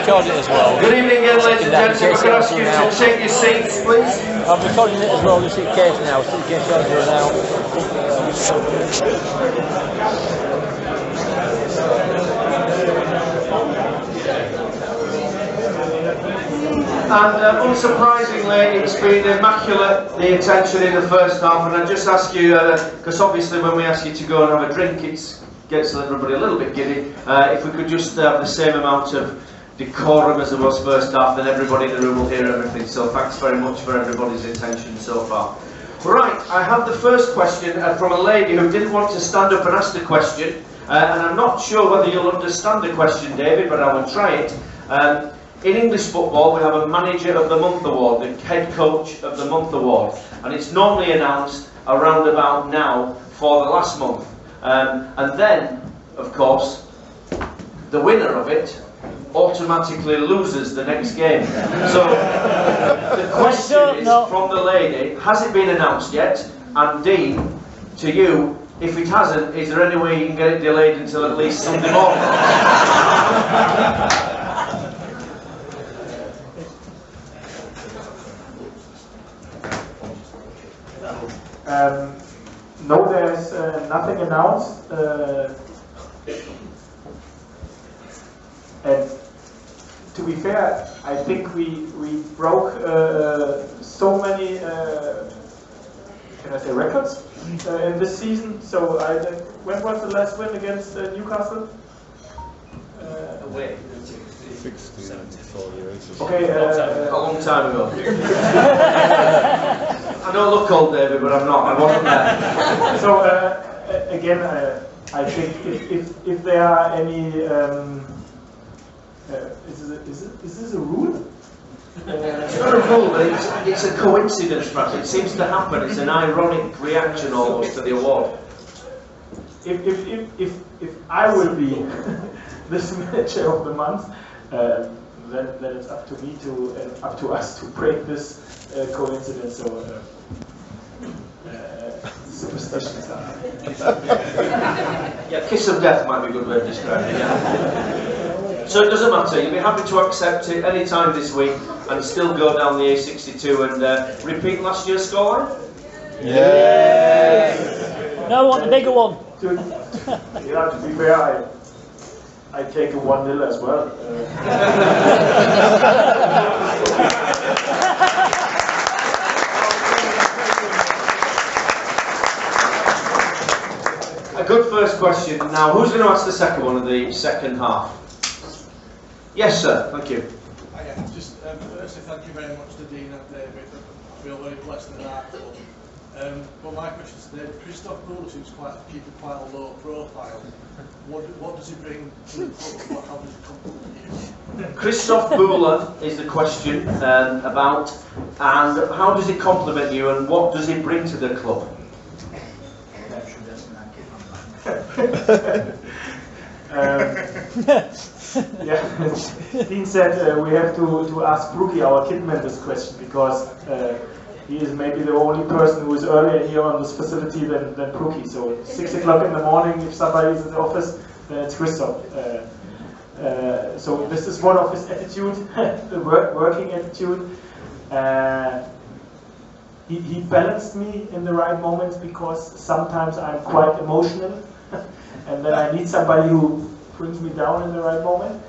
recording it as well. Good evening again, ladies and gentlemen. If I could ask you to take your seats, please. I'm recording it as well, just in case now, just in case you want to run out. And unsurprisingly, it's been immaculate, the attention in the first half. And I just ask you, because obviously when we ask you to go and have a drink, it gets everybody a little bit giddy. If we could just have the same amount of decorum as there was first half, then everybody in the room will hear everything. So thanks very much for everybody's attention so far. Right, I have the first question from a lady who didn't want to stand up and ask the question. And I'm not sure whether you'll understand the question, David, but I will try it. In English football, we have a Manager of the Month award, the Head Coach of the Month award, and it's normally announced around about now for the last month. And then, of course, the winner of it automatically loses the next game. So the question is from the lady, has it been announced yet? And Dean, to you, if it hasn't, is there any way you can get it delayed until at least Sunday morning? No, there's nothing announced, and to be fair, I think we broke so many, can I say, records in this season. So when was the last win against Newcastle? Away. 74 years. Okay, a long time ago. I don't look old, David, but I'm not. I wasn't there. So again, I think if there are any, is this a rule? It's not a rule, but it's a coincidence, perhaps. It seems to happen. It's an ironic reaction almost to the award. If I will be this Manager of the Month, then it's up to me and up to us to break this coincidence. So superstitions are. Yeah, kiss of death might be a good way of describing it. Yeah. So it doesn't matter. You'll be happy to accept it any time this week and still go down the A62 and repeat last year's scoreline. Yeah. No, I want the bigger one. Yeah, to be fair, I take a 1-0 as well. A good first question. Now, who's going to ask the second one of the second half? Yes, sir. Thank you. Just firstly, thank you very much to Dean and David. I feel very blessed in that club. But my question is today, Christoph Bull seems keeping quite a low profile. What does he bring to the club? How does he compliment you? Christoph Buller is the question about, and how does he compliment you, and what does he bring to the club? Yeah, Dean said we have to ask Brookie, our kitman, this question, because he is maybe the only person who is earlier here on this facility than Brookie. So 6 o'clock in the morning, if somebody is in the office, then it's Christoph. So this is one of his attitude, the working attitude. He balanced me in the right moments, because sometimes I'm quite emotional, and then I need somebody who brings me down in the right moment.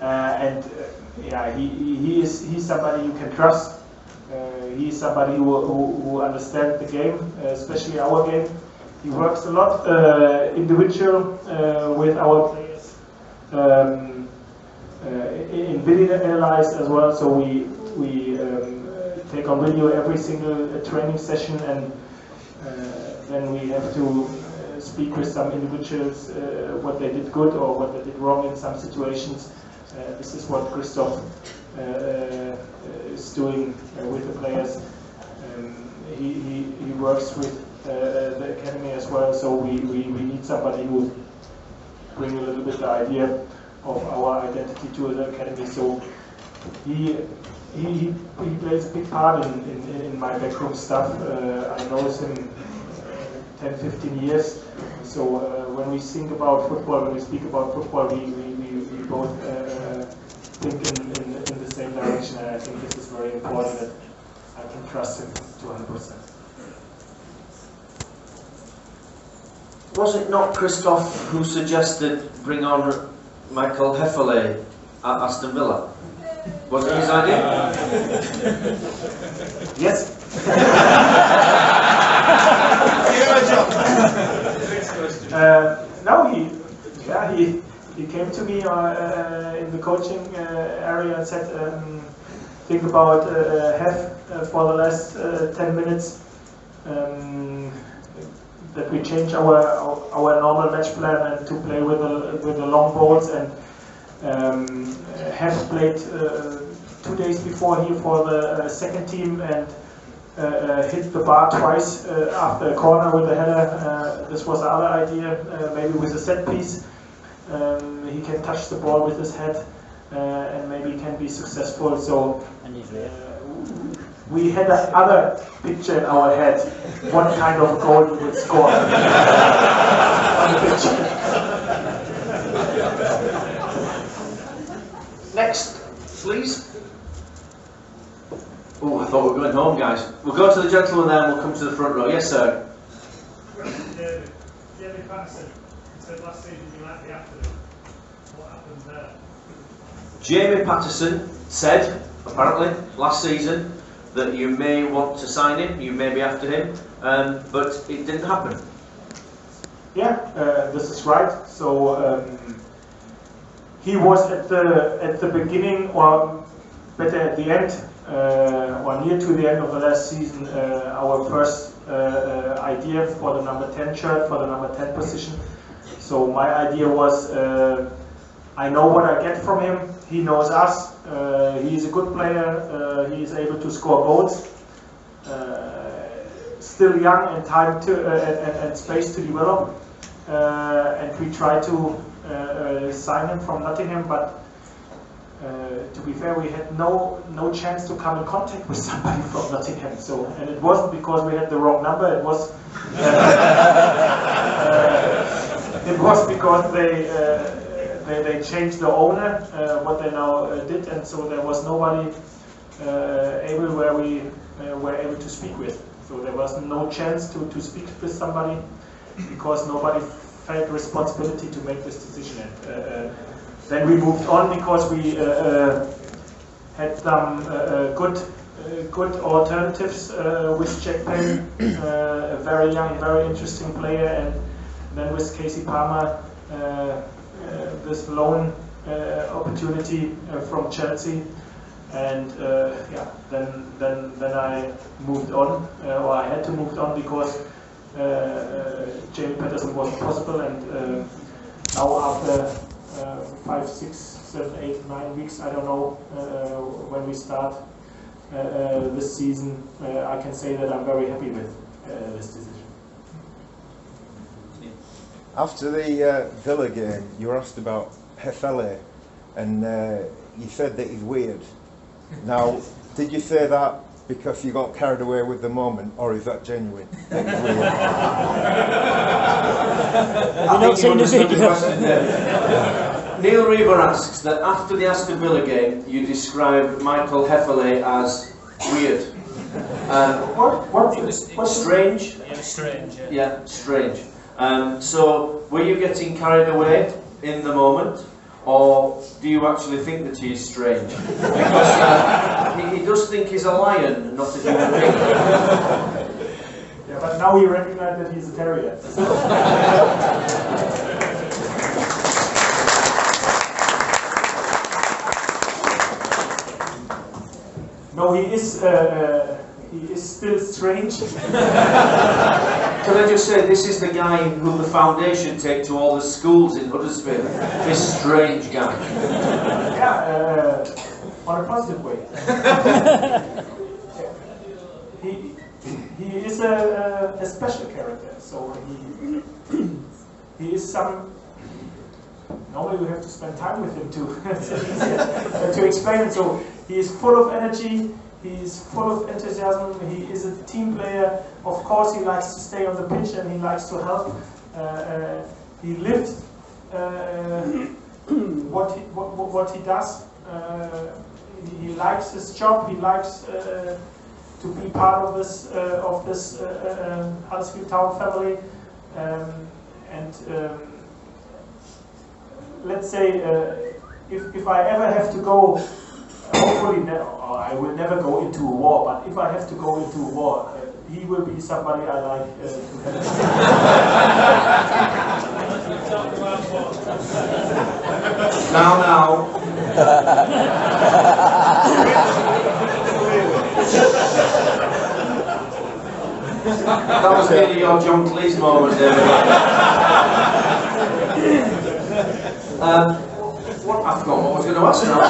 Yeah, he's somebody you can trust. He's somebody who understands the game, especially our game. He works a lot individual with our players, in video analyze as well. So we take on video every single training session, and then we have to speak with some individuals what they did good or what they did wrong in some situations. This is what Christoph is doing with the players. He works with the academy as well, so we need somebody who bring a little bit the idea of our identity to the academy. So he plays a big part in my backroom stuff. I know him 10-15 years. So when we think about football, when we speak about football, we both think in the same direction, and I think this is very important that I can trust him to 100%. Was it not Christoph who suggested bring on Michael Hefele at Aston Villa? Was it his idea? Yes. No, he came to me in the coaching area and said, think about for the last 10 minutes that we change our normal match plan and to play with the long balls, and have played 2 days before here for the second team and hit the bar twice after a corner with a header. This was the other idea, maybe with a set piece. He can touch the ball with his head and maybe can be successful. So we had another picture in our head, what kind of goal we would score on the pitch. Next, please. Oh, I thought we were going home, guys. We'll go to the gentleman there and we'll come to the front row. Yes, sir. Jamie Patterson said last season you might be after him. What happened there? Jamie Patterson said, apparently, last season that you may want to sign him, you may be after him, but it didn't happen. Yeah, this is right. So he was at the beginning, or better at the end, or near to the end of the last season, our first idea for the number 10 shirt, for the number 10 position. So my idea was, I know what I get from him, he knows us, he is a good player, he is able to score goals, still young and time to and space to develop, and we try to sign him from Nottingham, but to be fair, we had no chance to come in contact with somebody from Nottingham. So, and it wasn't because we had the wrong number. It was it was because they changed the owner, what they now did, and so there was nobody able where we were able to speak with. So there was no chance to speak with somebody because nobody felt responsibility to make this decision. And, then we moved on because we had some good alternatives with Jack Penn, a very young, very interesting player, and then with Casey Palmer, this loan opportunity from Chelsea, and yeah, then I moved on, or I had to move on because Jamie Patterson wasn't possible, and now after 5, 6, 7, 8, 9 weeks, I don't know when we start this season, I can say that I'm very happy with this decision. After the Villa game, you were asked about Hefele, and you said that he's weird. Now, did you say that because you got carried away with the moment, or is that genuine? That he's weird? I've not seen the video. Neil Reaver asks that after the Aston Villa game, you described Michael Hefele as weird. What? Strange? Yeah, strange, yeah. Yeah, strange. So, were you getting carried away in the moment, or do you actually think that he is strange? Because he does think he's a lion, not a human being. Yeah, but now we recognize that he's a terrier. No, he is still strange. Can I just say, this is the guy who the foundation take to all the schools in Huddersfield. This strange guy. Yeah, on a positive way. He is a special character. So he is some. Normally we have to spend time with him to explain it. So he is full of energy. He's full of enthusiasm. He is a team player. Of course, he likes to stay on the pitch and he likes to help. He lived what he does. He likes his job. He likes to be part of this Huddersfield Town family. Let's say if I ever have to go, hopefully I will never go into a war, but if I have to go into a war, he will be somebody I like to have. Now. That was really your John Cleese moment there. What? I forgot what I was going to ask now.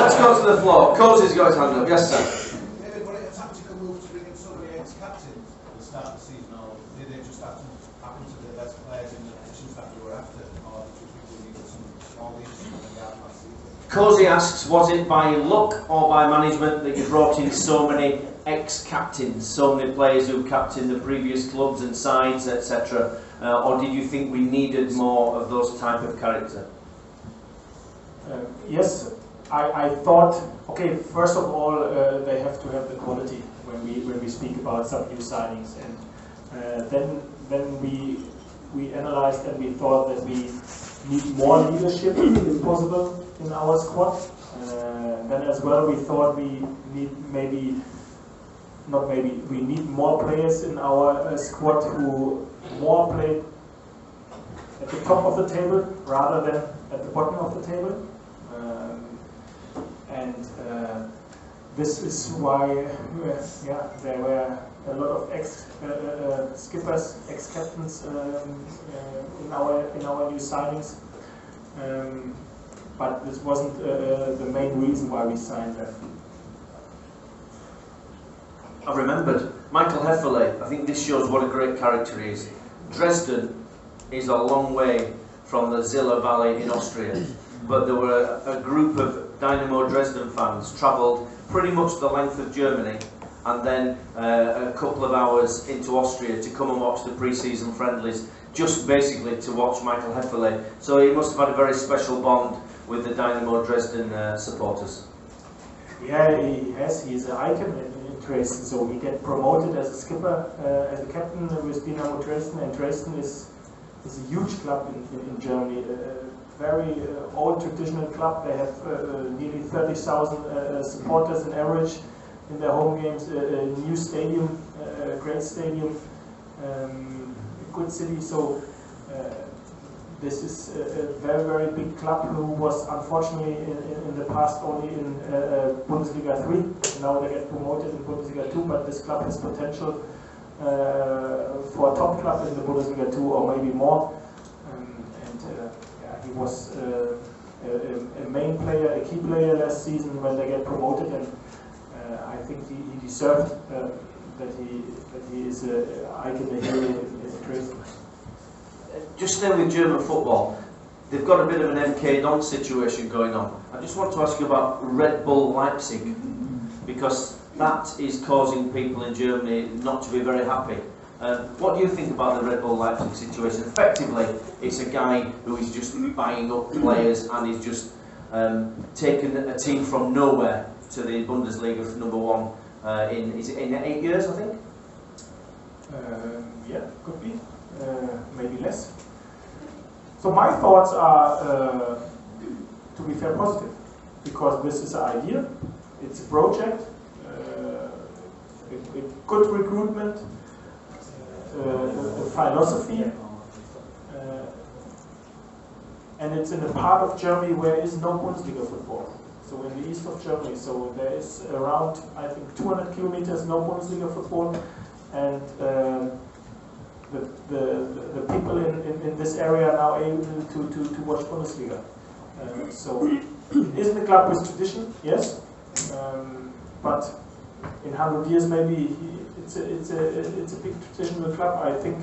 Let's go to the floor. Cozy's got his hand up. Yes, sir. Did it a tactical move to bring in so many ex-captains at the start of the season, or did it just happen to the best players in the positions that you were after, or did you think we needed some small leadership in the yard last season? Cozy asks, was it by luck or by management that you brought in so many ex-captains, so many players who captained the previous clubs and sides, etc., or did you think we needed more of those type of character? Yes, I thought. Okay, first of all, they have to have the quality when we speak about some new signings, and then we analyzed and we thought that we need more leadership if possible in our squad. Then as well, we thought we need we need more players in our squad who more play at the top of the table rather than at the bottom of the table. This is why there were a lot of ex-skippers, ex-captains in our new signings. But this wasn't the main reason why we signed them. I remembered Michael Hefferle. I think this shows what a great character he is. Dresden is a long way from the Ziller Valley in Austria, but there were a group of Dynamo Dresden fans travelled pretty much the length of Germany and then a couple of hours into Austria to come and watch the pre-season friendlies, just basically to watch Michael Hefferle. So he must have had a very special bond with the Dynamo Dresden supporters. Yeah, he has. He's an icon in Dresden, so he get promoted as a skipper, as a captain with Dynamo Dresden, and Dresden is a huge club in Germany. Very old traditional club. They have nearly 30,000 supporters on average in their home games. A new stadium, a great stadium, a good city. So this is a very, very big club who was unfortunately in the past only in Bundesliga 3. Now they get promoted in Bundesliga 2, but this club has potential for a top club in the Bundesliga 2 or maybe more. He was a main player, a key player last season when they get promoted, and I think he deserved that he is an icon hero in Dresden. Just staying with German football, they've got a bit of an MK Don situation going on. I just want to ask you about Red Bull Leipzig, because that is causing people in Germany not to be very happy. What do you think about the Red Bull Leipzig situation? Effectively, it's a guy who is just buying up players and is just taking a team from nowhere to the Bundesliga for #1 in 8 years, I think? Yeah, could be. Maybe less. So my thoughts are, to be fair, positive, because this is an idea, it's a project, a good recruitment, a philosophy, and it's in a part of Germany where there is no Bundesliga football. So in the east of Germany, so there is around, I think, 200 kilometers no Bundesliga football, and the people in this area are now able to watch Bundesliga. So it isn't a club with tradition, yes, but in 100 years maybe it's a big traditional club. I think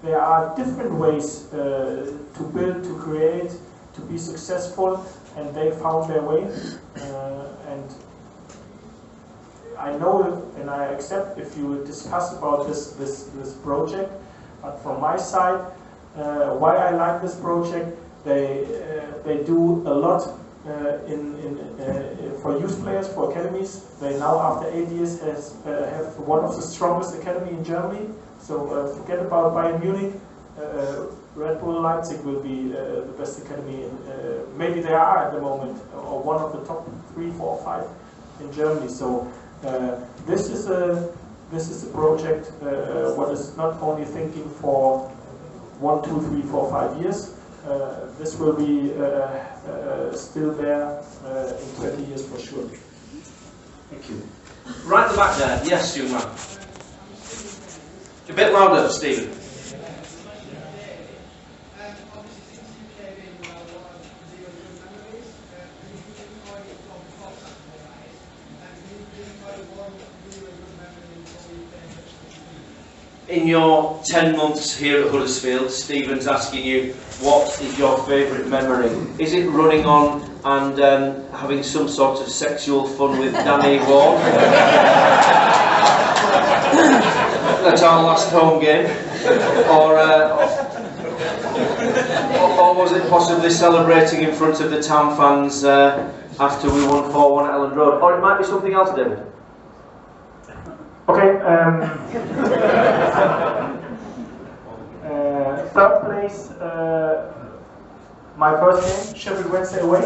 there are different ways to build, to create, to be successful, and they found their way. And I know and I accept if you discuss about this project, but from my side, why I like this project, they do a lot for youth players, for academies. They now, after 8 years, have one of the strongest academy in Germany. So forget about Bayern Munich. Red Bull Leipzig will be the best academy. Maybe they are at the moment, or one of the top 3, 4, 5 in Germany. So this is a project. What is not only thinking for 1, 2, 3, 4, 5 years. This will be still there in 20 years for sure. Thank you. Right at the back there, yes, young man. A bit louder, Stephen. In your 10 months here at Huddersfield, Stephen's asking you, what is your favourite memory? Is it running on and having some sort of sexual fun with Danny Ward at our last home game? Or was it possibly celebrating in front of the town fans after we won 4-1 at Elland Road? Or it might be something else, David. Okay, third place, my first game, Sheffield Wednesday away.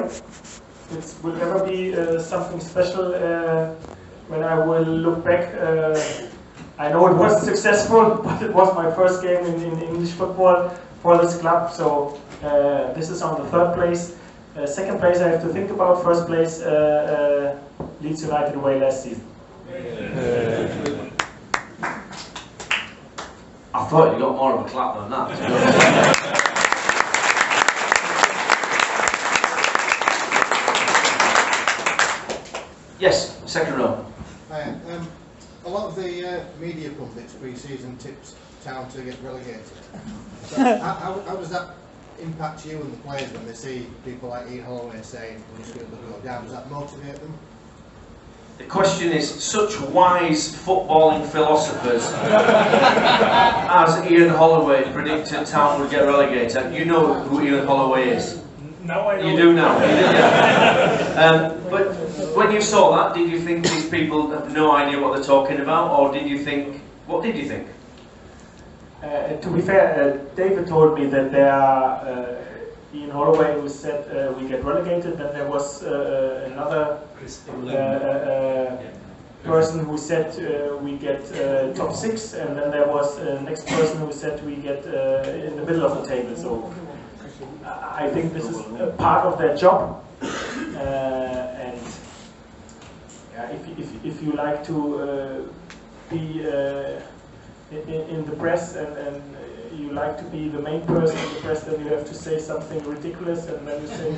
It will never be something special when I will look back. I know it was successful, but it was my first game in English football for this club, so this is on the third place. Second place I have to think about. First place, Leeds United away last season. I thought you got more of a clap than that. Yes, second row. Hi, a lot of the media pundits pre-season tipped Town to get relegated. So how does that impact you and the players when they see people like Ian Holloway saying Huddersfield will go down? Does that motivate them? The question is, such wise footballing philosophers as Ian Holloway predicted Town would get relegated. You know who Ian Holloway is. Now I know. You do now. You did, yeah. But when you saw that, did you think these people have no idea what they're talking about, or did you think? What did you think? To be fair, David told me that there are Ian Holloway who said we get relegated. Then there was another person who said we get top 6, and then there was next person who said we get in the middle of the table. So I think this is a part of their job, and yeah, if you like to be in the press and you like to be the main person in the press, then you have to say something ridiculous, and then you say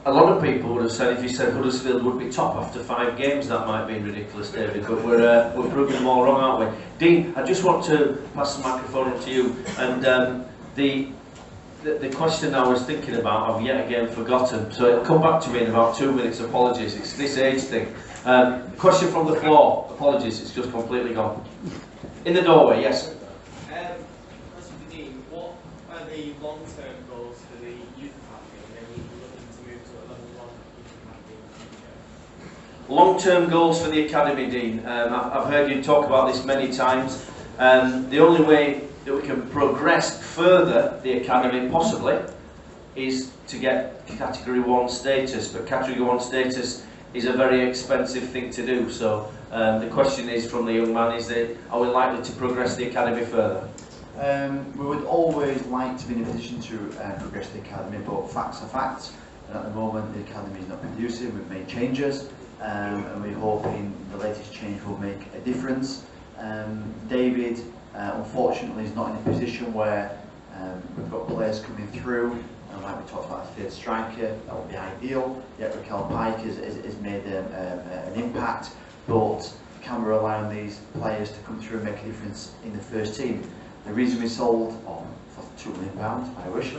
A lot of people would have said, if you said Huddersfield would be top after 5 games, that might be ridiculous, David, but we're proving them all wrong, aren't we? Dean, I just want to pass the microphone on to you, and the question I was thinking about I've yet again forgotten, so it'll come back to me in about 2 minutes. Apologies, it's this age thing. Question from the floor. Apologies, it's just completely gone. In the doorway, yes. Question for Dean, what are the long-term goals for the youth academy, and then we'll be looking to move to a level 1 youth academy in the future? Long-term goals for the academy, Dean. I've heard you talk about this many times. The only way that we can progress further the academy, possibly, is to get Category 1 status, but Category 1 status is a very expensive thing to do, so the question is from the young man, are we likely to progress the academy further? We would always like to be in a position to progress the academy, but facts are facts, and at the moment the academy is not producing. We've made changes, and we're hoping the latest change will make a difference. David, unfortunately, is not in a position where we've got players coming through, and like we talked about a third striker, that would be ideal. Yet Raquel Pike has made an impact, but can we rely on these players to come through and make a difference in the first team? The reason we sold, for £2 million, I wish,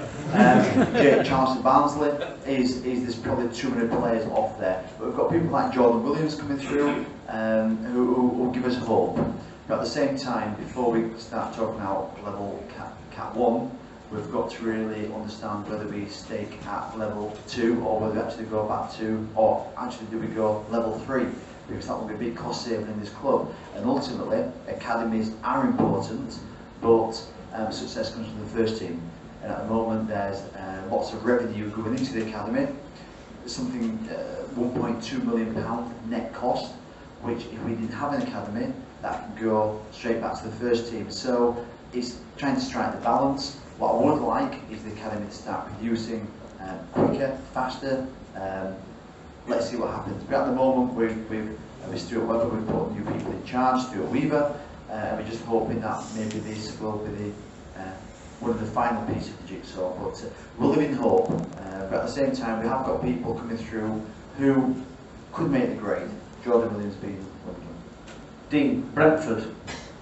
Charleston Barnsley is there's probably 200 players off there. But we've got people like Jordan Williams coming through who will give us hope. But at the same time, before we start talking about level Cat 1, we've got to really understand whether we stake at level 2 or whether we actually go back to, or actually do we go level 3, because that will be a big cost saving in this club. And ultimately, academies are important, but success comes from the first team. And at the moment, there's lots of revenue going into the academy. Something £1.2 million net cost, which if we didn't have an academy, that could go straight back to the first team. So it's trying to strike the balance. What I would like is the academy to start producing quicker, faster. Let's see what happens. But at the moment, with Stuart Weber, we've put new people in charge, Stuart Weaver, and we're just hoping that maybe this will be the one of the final pieces of the jigsaw. But we're living hope. But at the same time, we have got people coming through who could make the grade. Jordan Williams being one of them. Dean, Brentford,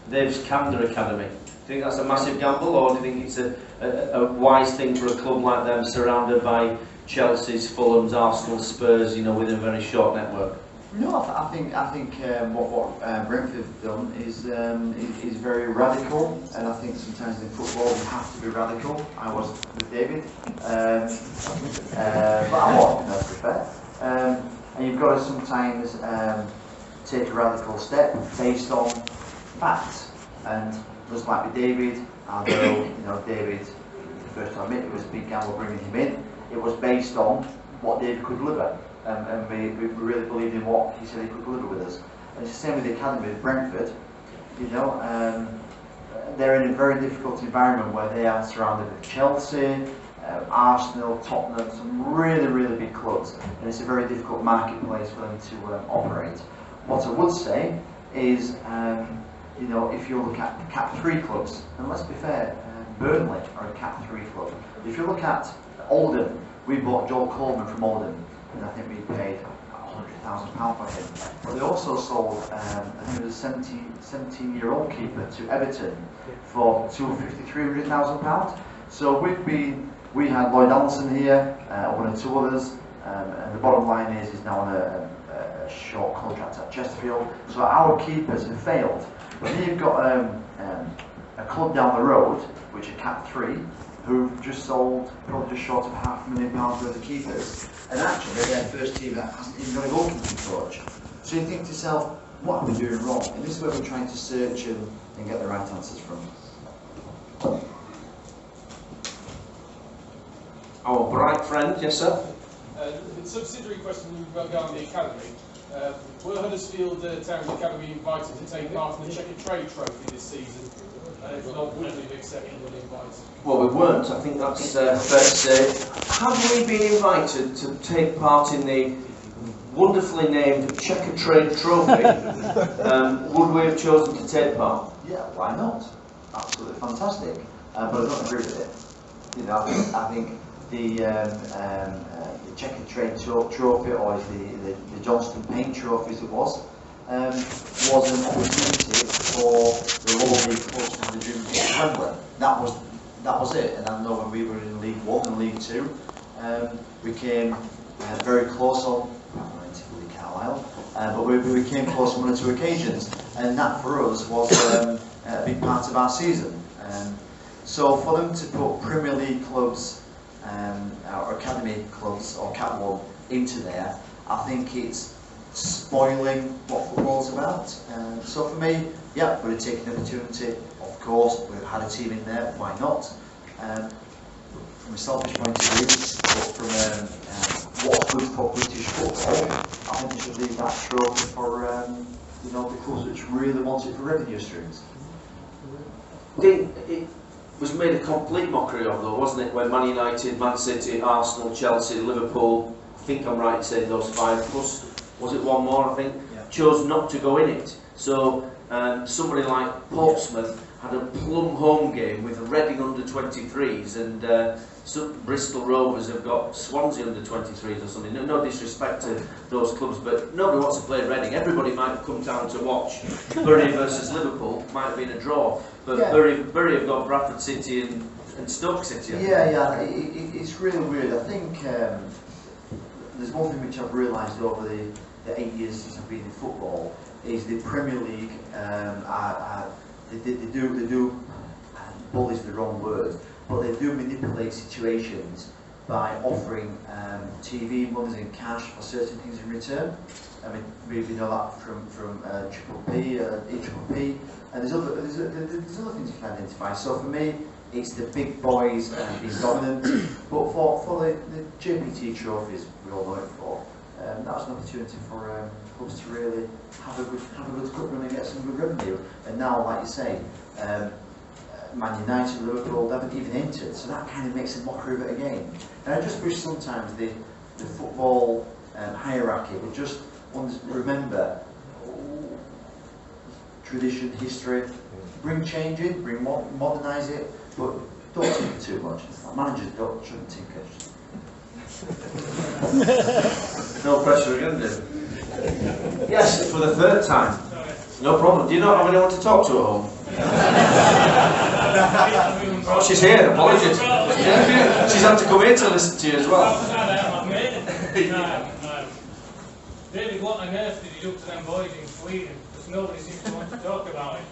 Dave's Camden Academy. Do you think that's a massive gamble, or do you think it's a wise thing for a club like them, surrounded by Chelsea's, Fulham's, Arsenal, Spurs, you know, within a very short network? No, I think what Brentford have done is very radical, and I think sometimes in football we have to be radical. I was with David, but I was, to be fair. And you've got to sometimes take a radical step based on facts. And just like with David, although David, the first time I met, it was a big gamble bringing him in. It was based on what David could deliver. And we really believed in what he said he could deliver with us. And it's the same with the academy with Brentford. They're in a very difficult environment where they are surrounded with Chelsea, Arsenal, Tottenham, some really, really big clubs. And it's a very difficult marketplace for them to operate. What I would say is, if you look at the Cap 3 clubs, and let's be fair, Burnley are a Cap 3 club. If you look at Oldham, we bought Joel Coleman from Oldham, and I think we paid £100,000 for him. But they also sold, I think it was a 17-year-old keeper to Everton for £250,000–300,000. So we had Lloyd Allison here, one or two others, and the bottom line is he's now on a short contract at Chesterfield. So our keepers have failed. But then you've got a club down the road, which are Cap 3, who've just sold probably just short of £500,000 worth of keepers, and actually their first team that hasn't even got a goalkeeping coach. So you think to yourself, what are we doing wrong? And this is where we're trying to search and get the right answers from. Our bright friend, yes sir? The subsidiary question we've got going on the academy. Were Huddersfield Town's academy invited to take part in the Checkatrade Trophy this season? If not, would we be accepted and invited? Well, we weren't. I think that's fair to say. Have we been invited to take part in the wonderfully named Checkatrade Trophy? Would we have chosen to take part? Yeah, why not? Absolutely fantastic. But I don't agree with it. I think the Checkatrade Trophy, or the Johnston Paint Trophy as it was an opportunity for the lower league clubs to have the dream of Wembley. That was it. And I know when we were in League 1 and League 2, we came very close on, relatively Carlisle, but we came close on one or two occasions, and that for us was a big part of our season. So for them to put Premier League clubs, or academy clubs, or Cap 1 into there, I think it's spoiling what football's about. So for me, yeah, we'd have taken the opportunity. Of course, we've had a team in there. Why not? From a selfish point of view, but from what's good for British football, I think we should leave that trophy for the clubs which really want it for revenue streams. It was made a complete mockery of, though, wasn't it? When Man United, Man City, Arsenal, Chelsea, Liverpool, I think I'm right in saying those 5 plus. Was it one more, I think? Yeah. Chose not to go in it. So somebody like Portsmouth had a plum home game with Reading under 23s, and some Bristol Rovers have got Swansea under 23s or something. No disrespect to those clubs, but nobody wants to play Reading. Everybody might have come down to watch Bury versus Liverpool. Might have been a draw, but yeah. Bury have got Bradford City and Stoke City. Yeah, it's really weird. I think there's one thing which I've realised over the 8 years since I've been in football is the Premier League. They do. Bull is the wrong word. but they do manipulate situations by offering TV monies and cash for certain things in return. I mean, we know that from Triple P, and there's other things you can identify. So for me, it's the big boys being dominant, but for the JPT trophies we all know it for, that was an opportunity for clubs to really have a good cup run and get some good revenue. And now, like you say, Man United, Liverpool, they haven't even entered, so that kind of makes a mockery of it again. And I just wish sometimes the football hierarchy would just remember tradition, history, bring change in, modernise it, but don't tinker too much. Managers shouldn't tinker. No pressure again, Dave. Yes, for the third time. No problem. Do you not have anyone to talk to at home? Oh, she's here. Apologies. She's had to come here to listen to you as well. David, what on earth did you do to them boys in Sweden? Because nobody seems to want to talk about it.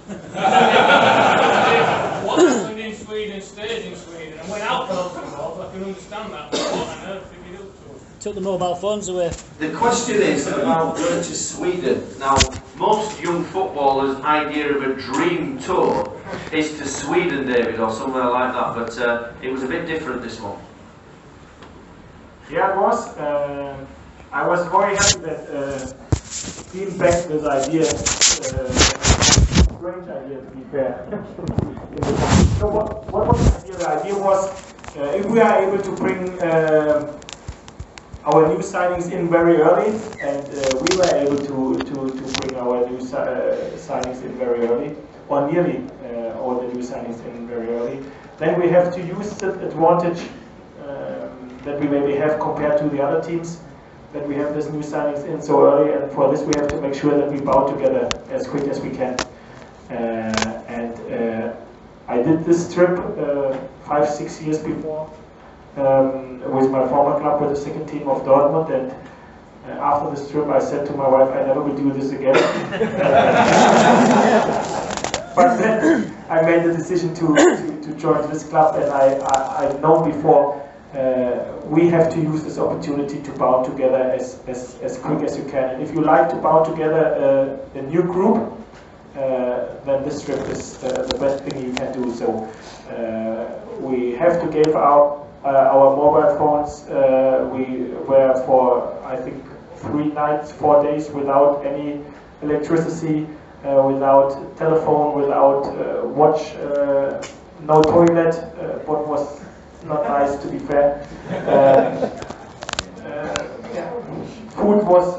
What happened in Sweden stays in Sweden. And when alcohol's involved, I can understand that. But what on earth did you do to them? Took the mobile phones away. The question is about going to Sweden. Now, most young footballers' idea of a dream tour is to Sweden, David, or somewhere like that. But it was a bit different, this one. Yeah, it was. I was very happy that Team backed this idea. Strange idea, to be fair. So what was the idea? The idea was if we are able to bring our new signings in very early, and we were able to bring our new signings in very early, or nearly all the new signings in very early, then we have to use the advantage that we maybe have compared to the other teams, that we have this new signings in so early, and for this we have to make sure that we bow together as quick as we can. I did this trip 5-6 years before with my former club, with the second team of Dortmund, and after this trip I said to my wife, I never will do this again. But then I made the decision to join this club, and I've known before we have to use this opportunity to bound together as quick as you can. And if you like to bound together a new group, then this trip is the best thing you can do. So we have to give out our mobile phones. We were for, I think, 3 nights, 4 days without any electricity, without telephone, without watch, no toilet, what was not nice, to be fair. Food was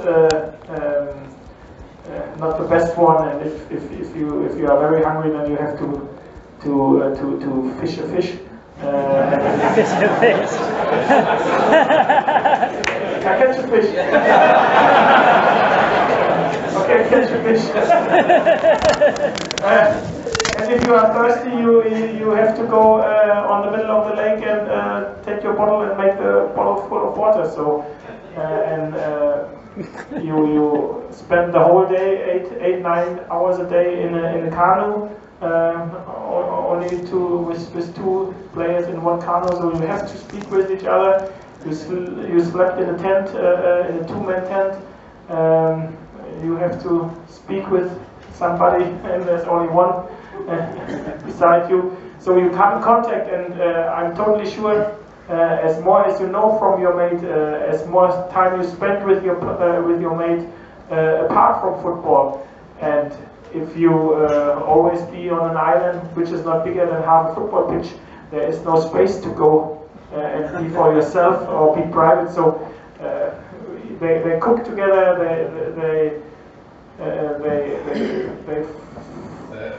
not the best one, and if you are very hungry, then you have to fish a fish. Fish a fish. I catch a fish. Okay, catch a fish. And if you are thirsty, you have to go on the middle of the lake and take your bottle and make the bottle full of water. So you spend the whole day, 8-9 hours a day in a canoe, only with 2 players in one canoe. So you have to speak with each other. You slept in a tent, in a 2-man tent. You have to speak with somebody, and there's only one beside you, so you come in contact, and I'm totally sure as more as you know from your mate, as more time you spend with your mate apart from football, and if you always be on an island which is not bigger than half a football pitch, there is no space to go and be for yourself or be private. So they cook together, they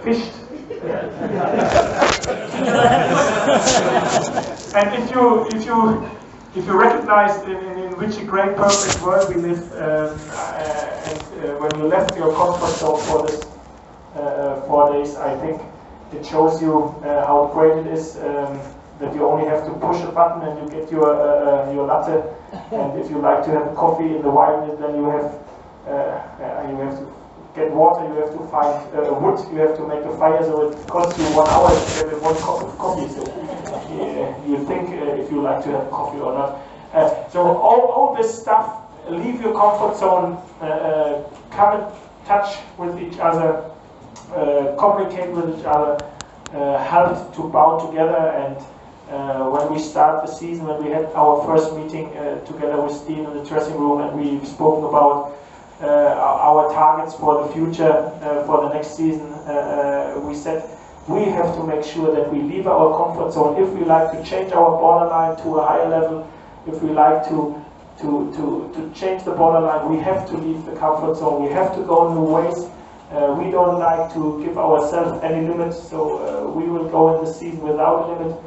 fished. And if you recognize in which a great perfect world we live, and when you left your comfort zone for this 4 days, I think it shows you how great it is that you only have to push a button and you get your latte. And if you like to have coffee in the wild, then you have to get water, you have to find wood, you have to make a fire, so it costs you 1 hour to get 1 cup of coffee. So you think if you like to have coffee or not. So all this stuff, leave your comfort zone, come in touch with each other, communicate with each other, help to bound together. And when we start the season, when we had our first meeting together with Dean in the dressing room, and we've spoken about our targets for the future, for the next season, we said we have to make sure that we leave our comfort zone. If we like to change our borderline to a higher level, if we like to change the borderline, we have to leave the comfort zone. We have to go new ways. We don't like to give ourselves any limits, so we will go in the season without a limit.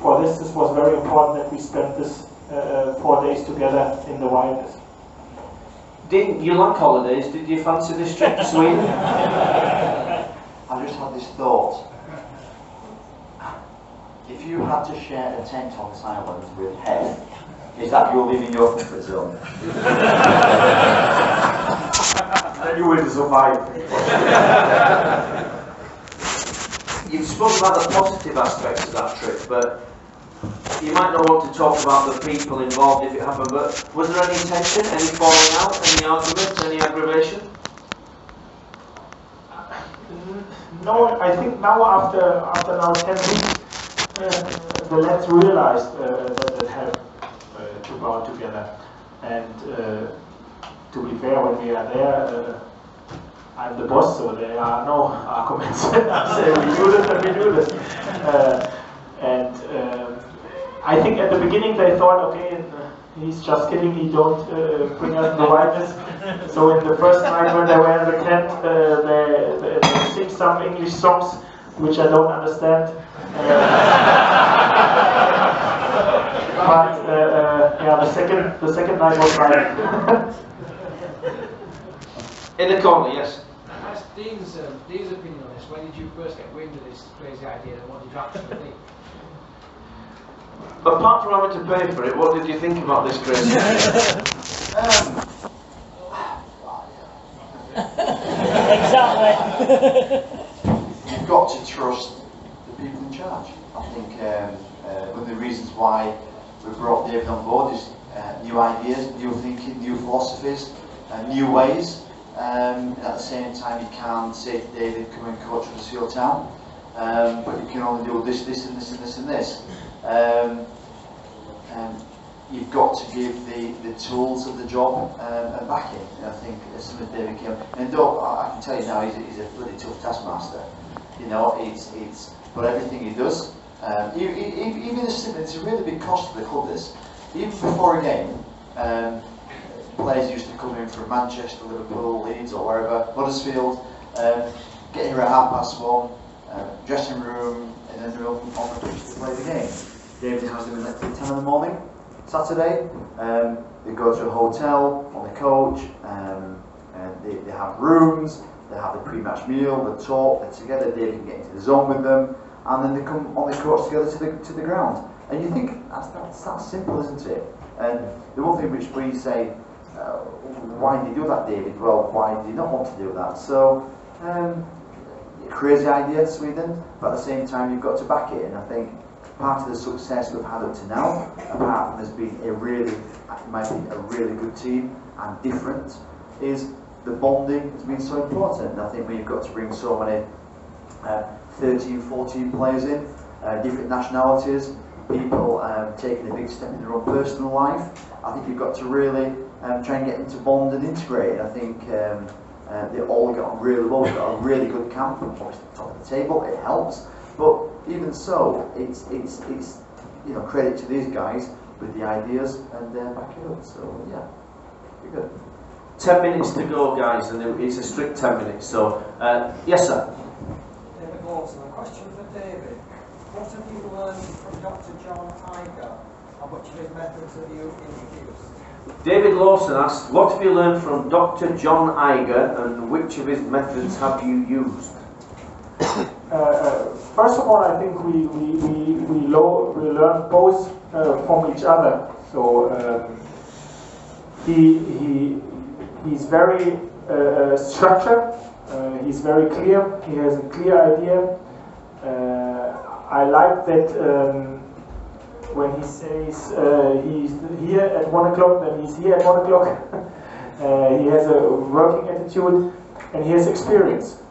For this was very important that we spent this 4 days together in the wilderness. Dean, you like holidays? Did you fancy this trip to Sweden? I just had this thought. If you had to share a tent on this island with Head, is that you're leaving your comfort zone? Then you will survive. You've spoken about the positive aspects of that trip, but you might not want to talk about the people involved if it happened, but was there any tension, any falling out, any arguments, any aggravation? No, I think now after now 10 weeks, the lads realized that it helped to bow together. And to be fair, when we are there, I'm the boss, so there are no arguments. I say we do this and we do this. I think at the beginning they thought, okay, he's just kidding, he don't bring us in the wilderness. So in the first night when they were in the tent, they sing some English songs, which I don't understand. But yeah, the second night was right. In the corner, yes. That's Dean's opinion on this. When did you first get wind of this crazy idea, and what did you actually think? Apart from having to pay for it, what did you think about this crazy idea? Exactly. You've got to trust the people in charge. I think one of the reasons why we brought David on board is new ideas, new thinking, new philosophies, new ways. At the same time, you can't say to David, come and coach Huddersfield Town, but you can only do this, this, and this, and this, and this. You've got to give the tools of the job and backing. And I think as soon as David came, and though I can tell you now, he's a bloody tough taskmaster. You know, it's but everything he does, even as simple, it's a really big cost to the club. This, even before a game, players used to come in from Manchester, Liverpool, Leeds, or wherever, Huddersfield, get here at 1:30, dressing room, and then they're on the pitch to play the game. David has them in at 10 in the morning, Saturday. They go to a hotel on the coach, and they have rooms, they have the pre-match meal, they talk, they're together, David can get into the zone with them, and then they come on the coach together to the ground. And you think, that's simple, isn't it? And the one thing which we say, why did you do that, David? Well, why did you not want to do that? So, crazy idea, Sweden, but at the same time you've got to back it, and I think part of the success we've had up to now, apart from there's been in my opinion, a really good team and different, is the bonding has been so important. And I think we've got to bring so many 13, 14 players in, different nationalities, people taking a big step in their own personal life. I think you've got to really try and get them to bond and integrate. And I think they all got on really well. We've got a really good camp, obviously top of the table, it helps. But even so, it's you know, credit to these guys with the ideas and back it up. So yeah, pretty good. 10 minutes to go, guys, and it's a strict 10 minutes. So yes, sir. David Lawson, a question for David. What have you learned from Dr. John Iger, and which of his methods have you introduced? David Lawson asked, what have you learned from Dr. John Iger, and which of his methods have you used? First of all, I think we learn both from each other. So he's very structured. He's very clear. He has a clear idea. I like that when he says he's here at 1 o'clock, then he's here at 1 o'clock. He has a working attitude and he has experience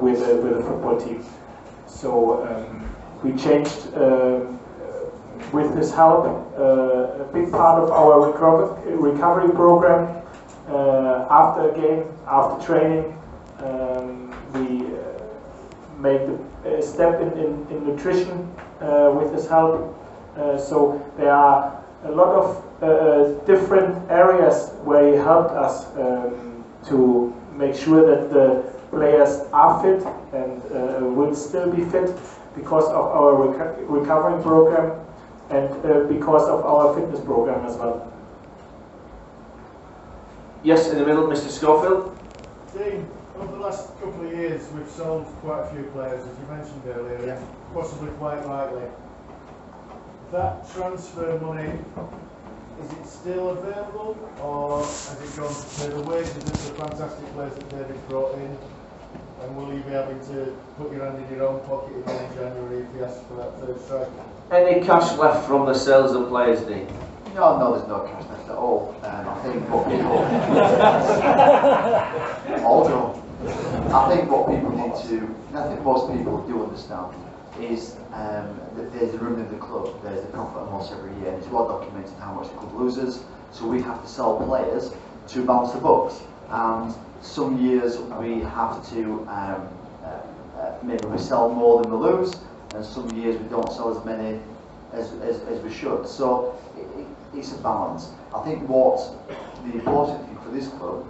with the football team. So we changed, with his help, a big part of our recovery program. After a game, after training, we make a step in nutrition with his help. So there are a lot of different areas where he helped us to make sure that the players are fit and will still be fit because of our recovery program and because of our fitness program as well. Yes, in the middle, Mr. Schofield. Dean, over the last couple of years we've sold quite a few players, as you mentioned earlier, possibly quite rightly. That transfer money, is it still available, or has it gone to pay the wages of the fantastic players that David brought in? And will you be able to put your hand in your own pocket again in January if you ask for that third striker? Any cash left from the sales of players, Dean? No, there's no cash left at all. I think what people I think what people need to, and I think most people do understand, is that there's a room in the club, there's a profit and loss every year, and it's well documented how much the club loses, so we have to sell players to balance the books. And some years we have to, maybe we sell more than we lose, and some years we don't sell as many as we should. So it's a balance. I think what the important thing for this club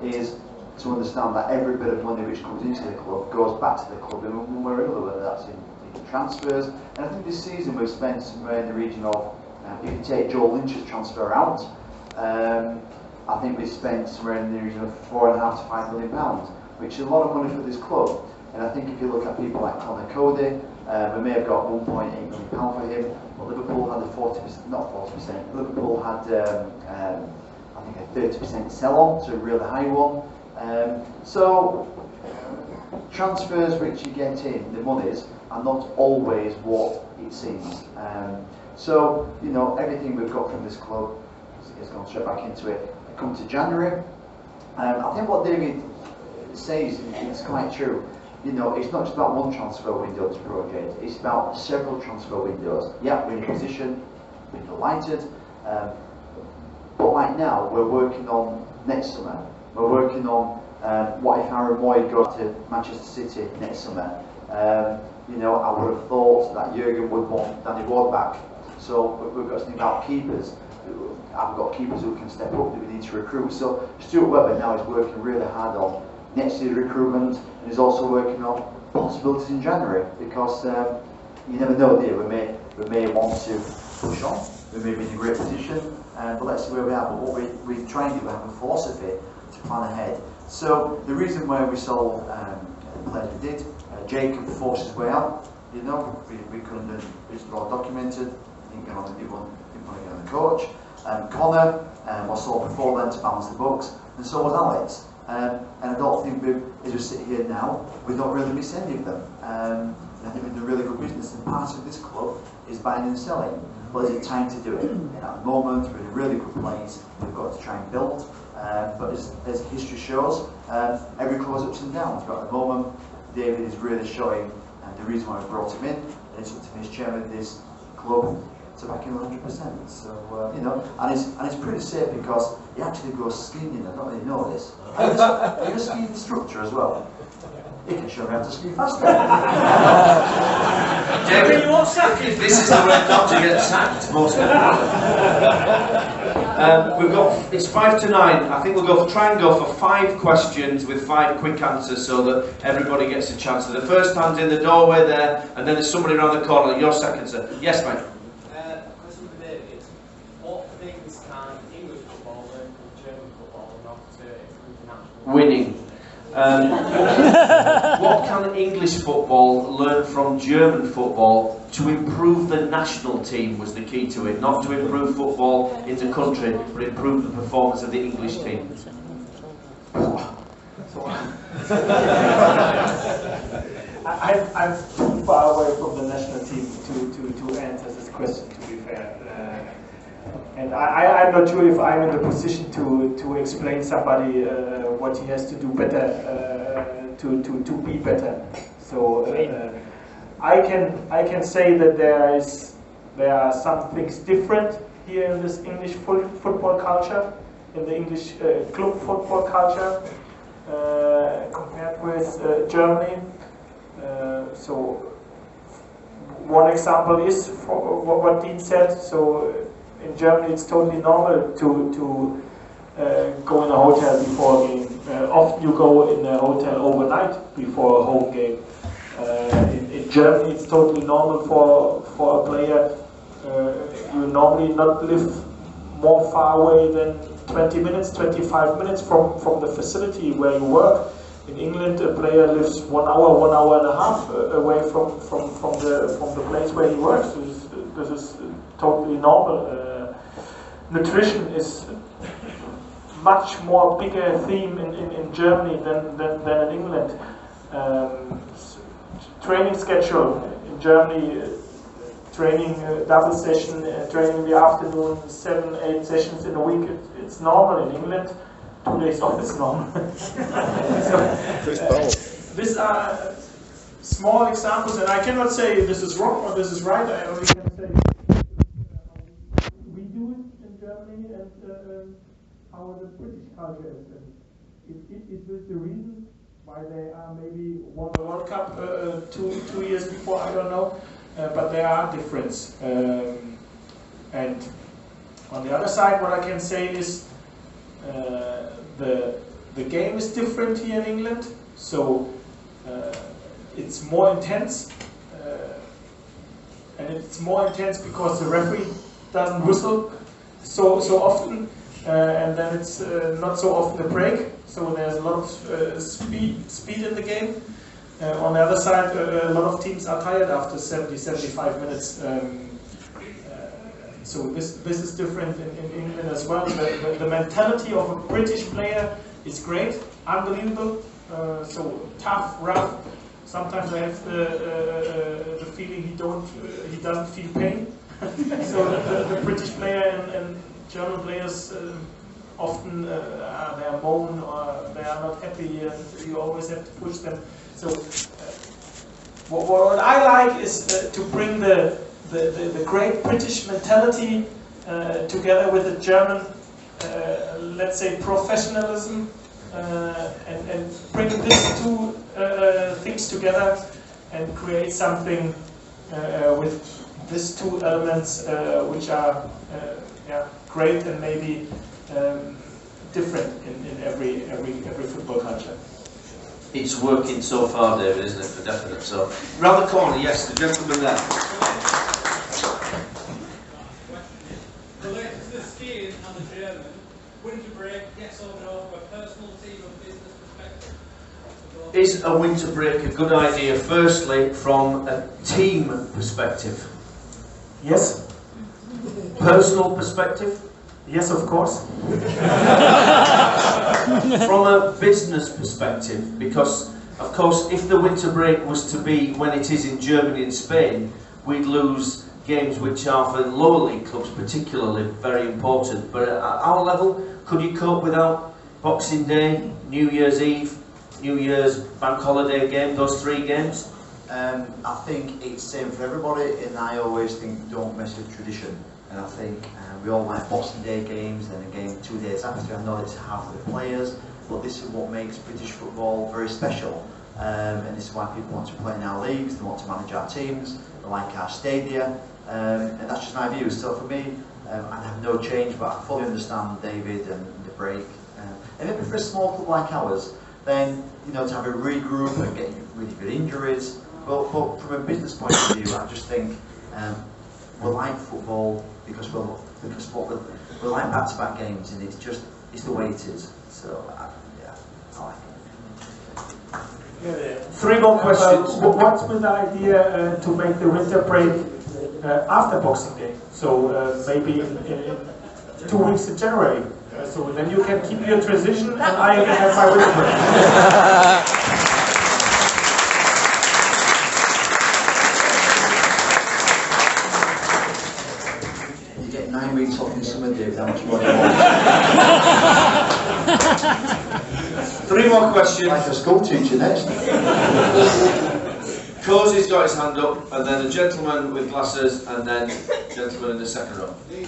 is to understand that every bit of money which comes into the club goes back to the club in one way or another, whether that's in transfers. And I think this season we've spent somewhere in the region of, if you take Joe Lynch's transfer out, I think we spent somewhere in the region of £4.5 to £5 million, which is a lot of money for this club. And I think if you look at people like Connor Cody, we may have got £1.8 million for him, but Liverpool had a 40%, not 40%, Liverpool had I think a 30% sell-on, so a really high one. So transfers which you get in, the monies, are not always what it seems. So, you know, everything we've got from this club is gone straight back into it. Come to January, I think what David says is quite true. You know, it's not just about one transfer window to project, it's about several transfer windows. Yeah, we're in a position, we're delighted, but right now we're working on next summer. We're working on what if Aaron Moy goes to Manchester City next summer. You know, I would have thought that Jurgen would want Danny Ward back. So we've got to think about keepers. I've got keepers who can step up that we need to recruit. So Stuart Webber now is working really hard on next year's recruitment, and is also working on possibilities in January, because you never know, do you? We may want to push on, we may be in a great position, but let's see where we are. But what we try and do, we have a philosophy to plan ahead. So the reason why we sold the players we did, Jacob forced his way out, you know, we couldn't do it, it's well documented, didn't get on the people, didn't want to get on the coach. Connor was sold before then to balance the books, and so was Alex. And I don't think as we sit here now, we don't really miss any of them. And I think we're doing really good business, and part of this club is buying and selling. But is it time to do it? And at the moment, we're in a really good place. We've got to try and build. But as history shows, every club has ups and downs. But at the moment, David is really showing the reason why we brought him in, and it's up to me as chairman of this club to back him 100%. So you know, and it's pretty safe because he actually goes skiing. I don't really know this. Are you a ski instructor as well? He can show me how to ski faster. David, you want sacking? This is the way not to get sacked. Most of we've got, it's 5 to 9. I think we'll try and go for 5 questions with 5 quick answers so that everybody gets a chance. So the first hand's in the doorway there, and then there's somebody around the corner. Your second, sir. Yes, mate. Question for David. What things can English football learn from German football in order to improve the national? Winning. What can English football learn from German football to improve the national team was the key to it. Not to improve football in the country, but improve the performance of the English team. I'm too far away from the national team to answer this question, to be fair. And I'm not sure if I'm in the position to explain somebody what he has to do better to be better. So I can say that there are some things different here in this English football culture, in the English club football culture, compared with Germany. So one example is for what Dean said. So in Germany it's totally normal to go in a hotel before a game. Often you go in a hotel overnight before a home game. In Germany it's totally normal for a player. You normally not live more far away than 20 minutes, 25 minutes from the facility where you work. In England, a player lives 1 hour and a half away from the place where he works. This is totally normal. Nutrition is much more bigger theme in Germany than in England. Training schedule in Germany, training double session, training in the afternoon, 7-8 sessions in a week. It's normal. In England, 2 days off is normal. These are small examples, and I cannot say this is wrong or this is right. I only can say we do it in Germany and how the British culture is. And it is the reason why they are maybe won the World Cup 2 years before. I don't know, but there are differences. And on the other side, what I can say is. The game is different here in England, so it's more intense, and it's more intense because the referee doesn't whistle so often, and then it's not so often a break, so there's a lot of speed in the game. On the other side, a lot of teams are tired after 70-75 minutes. So this is different in England as well. The mentality of a British player is great, unbelievable. So tough, rough. Sometimes I have the feeling he doesn't feel pain. So the British player and German players often they are moan or they are not happy, and you always have to push them. So what I like is to bring the great British mentality together with the German, let's say, professionalism, and bring these two things together and create something with these two elements which are great and maybe different in every football culture. It's working so far, David, isn't it, for definite? So, round the corner, yes, the gentleman there. Related to the skiing and the German, winter break, yes or no, from a personal team or business perspective? Is a winter break a good idea, firstly, from a team perspective? Yes. Personal perspective? Yes, of course. From a business perspective, because, of course, if the winter break was to be when it is in Germany and Spain, we'd lose games which are for lower league clubs particularly very important. But at our level, could you cope without Boxing Day, New Year's Eve, New Year's bank holiday game, those 3 games? I think it's the same for everybody, and I always think don't mess with tradition. And I think we all like Boxing Day games, and a game 2 days after. I know it's hard for the players, but this is what makes British football very special. And this is why people want to play in our leagues, they want to manage our teams, they like our stadia, and that's just my view. So for me, I have no change, but I fully understand David and the break. And maybe for a small club like ours, then to have a regroup and get really good injuries. But from a business point of view, I just think we like football because we like back-to-back games, and it's the way it is. So yeah, I like it. 3 more questions. What's with the idea to make the winter break after Boxing Day? So maybe in 2 weeks in January. So then you can keep your transition, and I can have my winter break. 9 weeks talking summer, David, how much more do you want? 3 more questions. Like a school teacher next. Cozy's got his hand up, and then a gentleman with glasses, and then gentleman in the second row. Dean,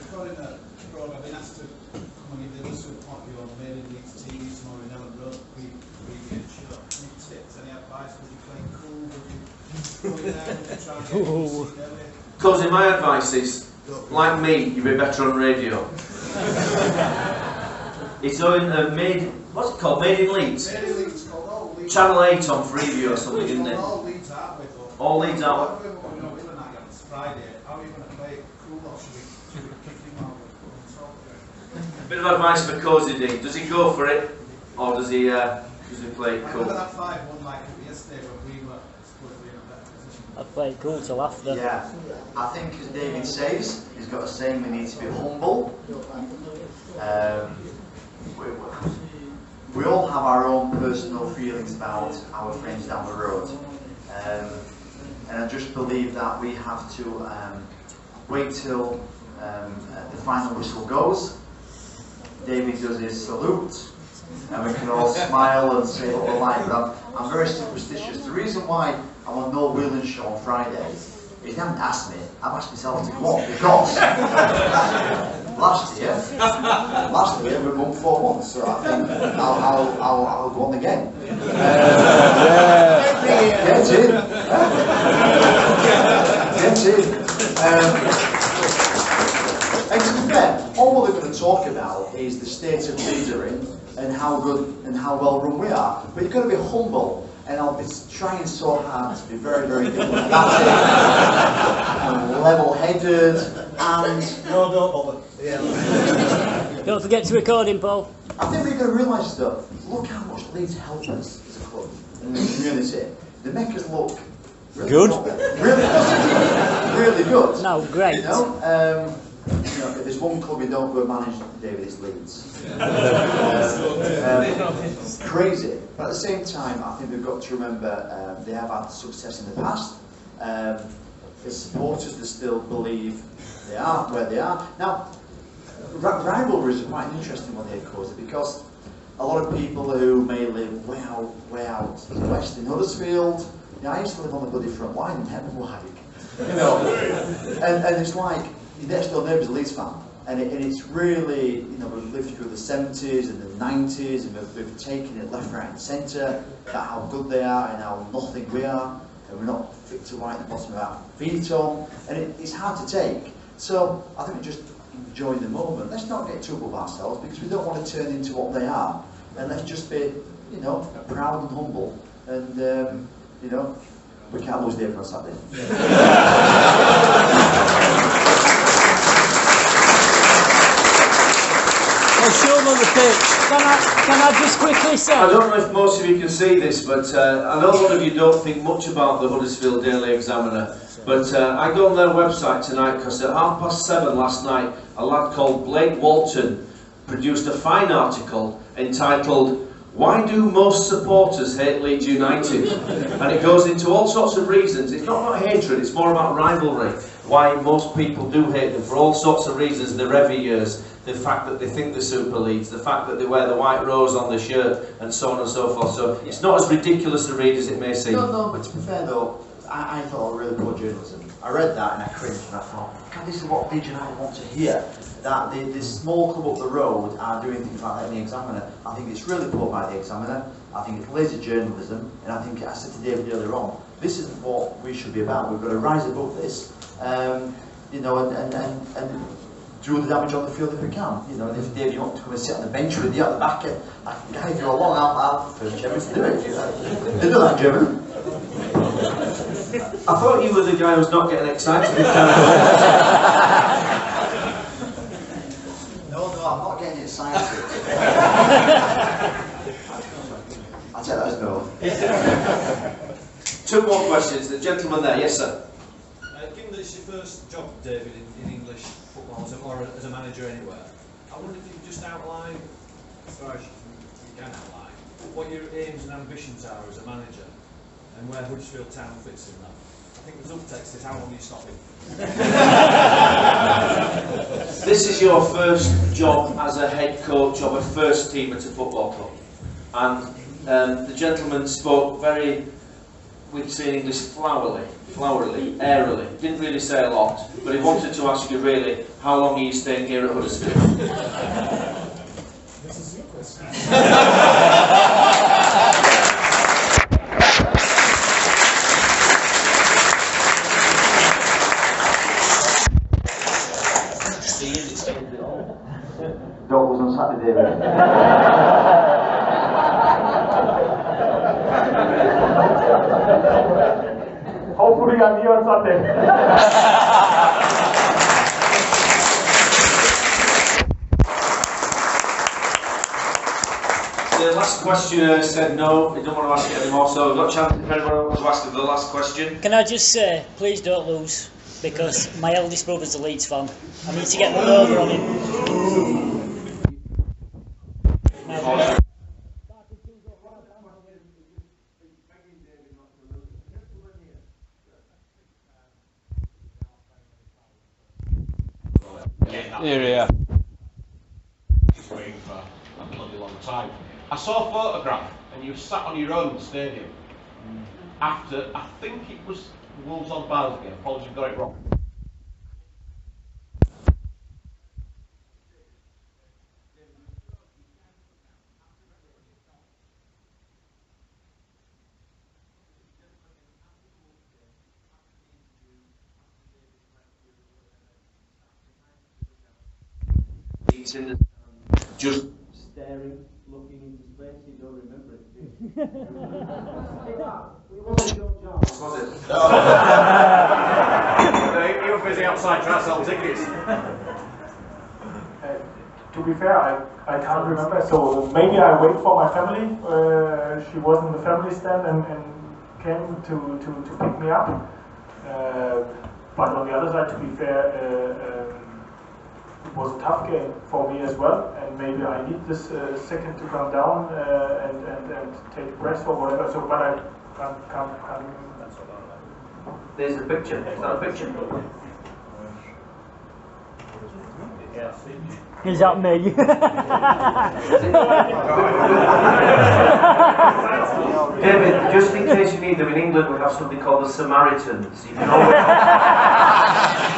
recording a programme, I've been asked to come and give the listener point of view on Made in Leeds TV tomorrow in Ellen Road, pre-game show. Any tips, any advice? Would you play cool? Would you go in there and try and get Cozy, my advice is, like me, you'd be better on radio. It's on what's it called? Made in Leeds? Made in Leeds, called All Leeds. Channel 8 on Freeview or something, isn't it? All Leeds out with us. All Leeds out. We're going to win night on Friday. How are you going to play cool or should we kick him out? A bit of advice for Cozy D. Does he go for it, or does he play it cool? I remember that 5-1 like yesterday when we were supposed to be in a better position. I played cool till after. Yeah, I think as David says, he's got a saying, we need to be humble. We all have our own personal feelings about our friends down the road. And I just believe that we have to wait till the final whistle goes. David does his salute, and we can all smile and say what we like. But I'm very superstitious. The reason why I'm on No Wheeling Show on Friday is they haven't asked me. I've asked myself to go on because last year we won 4-1, so I think I'll go on again. Get in. Get in. And to be fair, all we're going to talk about is the state of leadering and how good and how well run we are. But you've got to be humble, and I'll be trying so hard to be very, very diplomatic and level-headed and... No, don't bother. Yeah. Don't forget to record him, Paul. I think we've got to realise though, look how much Leeds help us as a club and the community. They make us look really good. Really good. No, great. You know, if there's one club you don't go manage, David, it's Leeds. Crazy. But at the same time, I think we've got to remember they have had success in the past. The supporters, they still believe they are where they are. Now, rivalries are quite an interesting one here, Cozy, because a lot of people who may live way out west in Huddersfield, you know, I used to live on the bloody front line in Hempenwijk, you know, and it's like, your next door neighbour's a Leeds fan, and it's really, you know, we've lived through the 70s and the 90s, and we've taken it left, right and centre, about how good they are and how nothing we are, and we're not fit to right at the bottom of our feet on, and it's hard to take. So I think we just enjoy the moment. Let's not get too above ourselves, because we don't want to turn into what they are, and let's just be, you know, proud and humble, and you know, we can't lose the everyone on Saturday. Show them on the pitch. Can I just quickly say? I don't know if most of you can see this, but I know a lot of you don't think much about the Huddersfield Daily Examiner, but I go on their website tonight because at 7:30 last night, a lad called Blake Walton produced a fine article entitled "Why Do Most Supporters Hate Leeds United?" And it goes into all sorts of reasons. It's not about hatred, it's more about rivalry. Why most people do hate them for all sorts of reasons, their every years. The fact that they think they're Super Leeds, the fact that they wear the white rose on the shirt, and so on and so forth. So it's not as ridiculous a read as it may seem. No, but to be fair though, I thought really poor journalism. I read that and I cringed and I thought, God, this is what Leeds United want to hear. That the small club up the road are doing things like that in the Examiner. I think it's really poor by the Examiner. I think it's lazy journalism, and I think I said to David earlier on, this isn't what we should be about. We've got to rise above this, you know, and do the damage on the field if we can. You know, and if Dave, you want to come and sit on the bench with you at the back, I can guide you along. I'll first German to do it. They do that, German. I thought you were the guy who's not getting excited. No, I'm not getting excited. I'll take that as no. 2 more questions. The gentleman there, yes sir. Given that it's your first job, David, in English football, or as a manager anywhere, I wonder if you could just outline, as far as you can outline, what your aims and ambitions are as a manager, and where Huddersfield Town fits in that. I think the subtext is how long are you stopping? is your first job as a head coach of a first team at a football club, and the gentleman spoke very, we'd say in English, flowery, airily. Didn't really say a lot, but he wanted to ask you really, how long are you staying here at Huddersfield? This is your question. Dog was on Saturday, David. Hopefully I'm here on Sunday. The last questioner said no, he didn't want to ask it anymore, so we've got a chance if anyone wants to ask him the last question. Can I just say, please don't lose, because my eldest brother's a Leeds fan. I need to get one over on him. Here. Just waiting for a bloody long time. I saw a photograph and you sat on your own in the stadium after, I think it was Wolves on Barnsley. Apologies, got it wrong. He's in the just staring, looking into space. You don't remember it, do you? It wasn't John Jarvis, was it? You were busy outside trying to sell tickets. To be fair, I can't remember, so maybe I wait for my family. She was in the family stand and came to pick me up. But on the other side, to be fair, it was a tough game for me as well, and maybe I need this second to come down and take a breath or whatever. So, but I can't. There's a picture. Is that a picture? Is that me? David, just in case you need them, in England we have something called the Samaritans. You can always,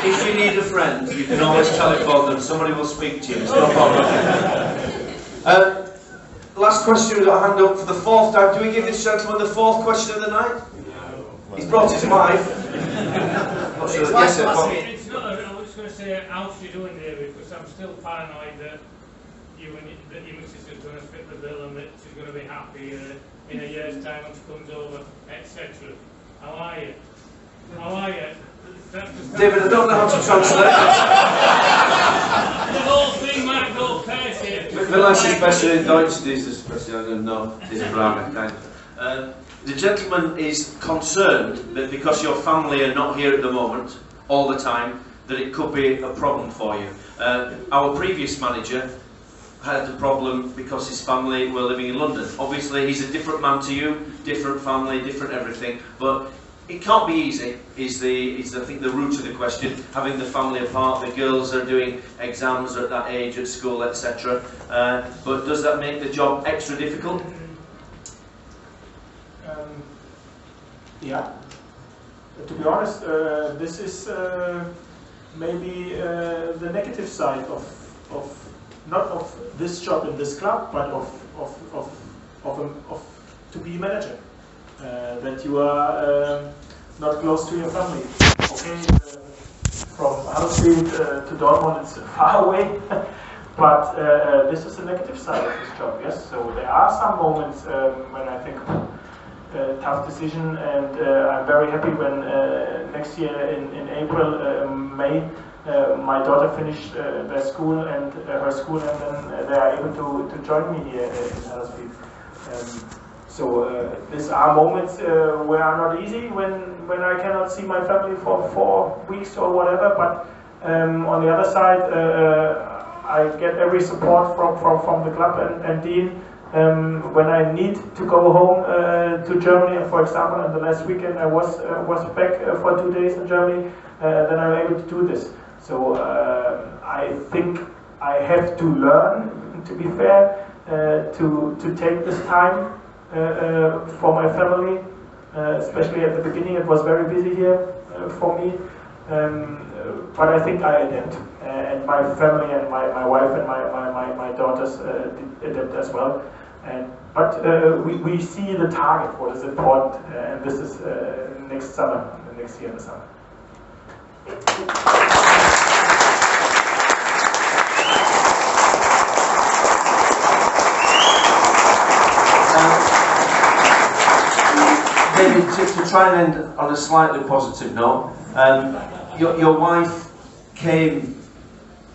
if you need a friend, you can always telephone them. Somebody will speak to you. It's no problem. Last question, we've got a hand up for the fourth time. Do we give this gentleman the fourth question of the night? He's brought his wife. Not sure. Yes, sir. It's not. I was just going to say, how's you doing, David? Because I'm still paranoid that your missus is going to fit the bill and that she's going to be happy in a year's time when she comes over, etc. How are you? How are you? David, I don't know how to translate the whole thing might go pear-shaped. Vielleicht ist besser in Deutsch, dieses Question, I don't know, diese Frage. Nein. The gentleman is concerned that because your family are not here at the moment, all the time, that it could be a problem for you. Our previous manager had a problem because his family were living in London. Obviously, he's a different man to you, different family, different everything, but it can't be easy, is I think the root of the question, having the family apart. The girls are doing exams at that age at school, etc. But does that make the job extra difficult? Yeah. To be honest, this is maybe the negative side of not of this job in this club, but of to be manager. That you are not close to your family. Okay, from Huddersfield to Dortmund, it's far away, but this is a negative side of this job. Yes, so there are some moments when I think tough decision, and I'm very happy when next year in April, May, my daughter finished their school and her school, and then they are able to join me here in Huddersfield. So these are moments where are not easy when I cannot see my family for 4 weeks or whatever. But on the other side, I get every support from the club and Dean. When I need to go home to Germany, for example, in the last weekend I was back for 2 days in Germany, then I'm able to do this. So I think I have to learn, to be fair, to take this time for my family. Especially at the beginning, it was very busy here for me. But I think I adapt, and my family and my wife and my daughters adapt as well. But we see the target, what is important, and this is next summer, next year in the summer. David, to try and end on a slightly positive note, your wife came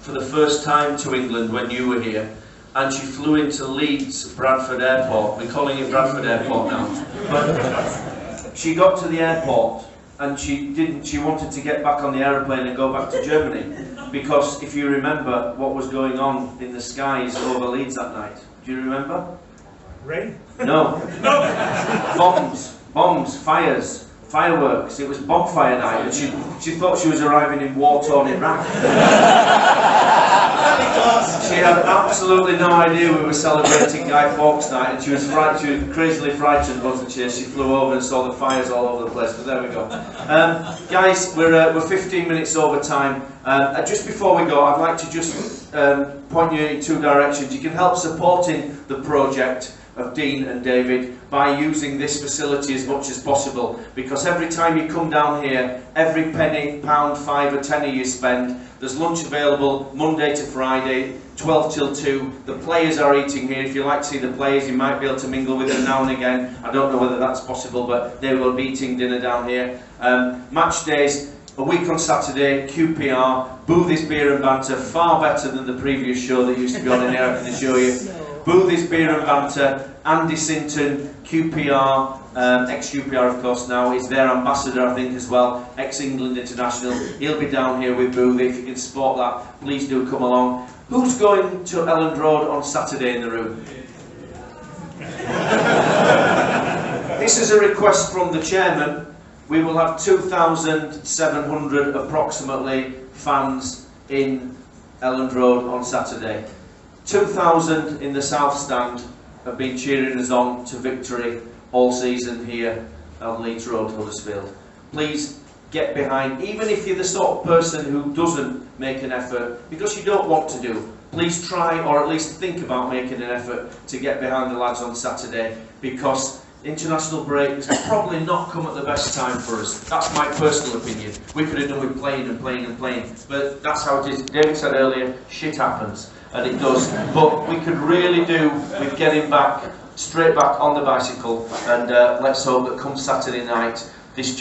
for the first time to England when you were here, and she flew into Leeds Bradford Airport. We're calling it Bradford Airport now. But she got to the airport and she wanted to get back on the aeroplane and go back to Germany, because if you remember what was going on in the skies over Leeds that night. Do you remember? Rain? No. Bombs, fires, fireworks. It was bonfire night, and she thought she was arriving in war-torn Iraq. She had absolutely no idea we were celebrating Guy Fawkes night, and she was crazily frightened, wasn't she? She flew over and saw the fires all over the place. But there we go. Guys, we're 15 minutes over time. Just before we go, I'd like to just point you in two directions. You can help supporting the project of Dean and David by using this facility as much as possible, because every time you come down here, every penny, pound, five or tenner you spend, there's lunch available Monday to Friday, 12 till 2. The players are eating here. If you like to see the players, you might be able to mingle with them now and again. I don't know whether that's possible, but they will be eating dinner down here. Match days, a week on Saturday, QPR, Boothys Beer and Banter, far better than the previous show that used to be on in here, I can assure you. Boothys Beer and Banter, Andy Sinton, QPR, ex-QPR of course now, is their ambassador I think as well, ex-England international. He'll be down here with Boothie. If you can support that, please do come along. Who's going to Elland Road on Saturday in the room? This is a request from the chairman. We will have 2,700 approximately fans in Elland Road on Saturday. 2,000 in the South Stand have been cheering us on to victory all season here on Leeds Road, Huddersfield. Please get behind, even if you're the sort of person who doesn't make an effort because you don't want to do, please try or at least think about making an effort to get behind the lads on Saturday, because international break has probably not come at the best time for us. That's my personal opinion. We could have done with playing and playing and playing, but that's how it is. David said earlier, shit happens. And it does, but we could really do with getting back, straight back on the bicycle, and let's hope that come Saturday night, this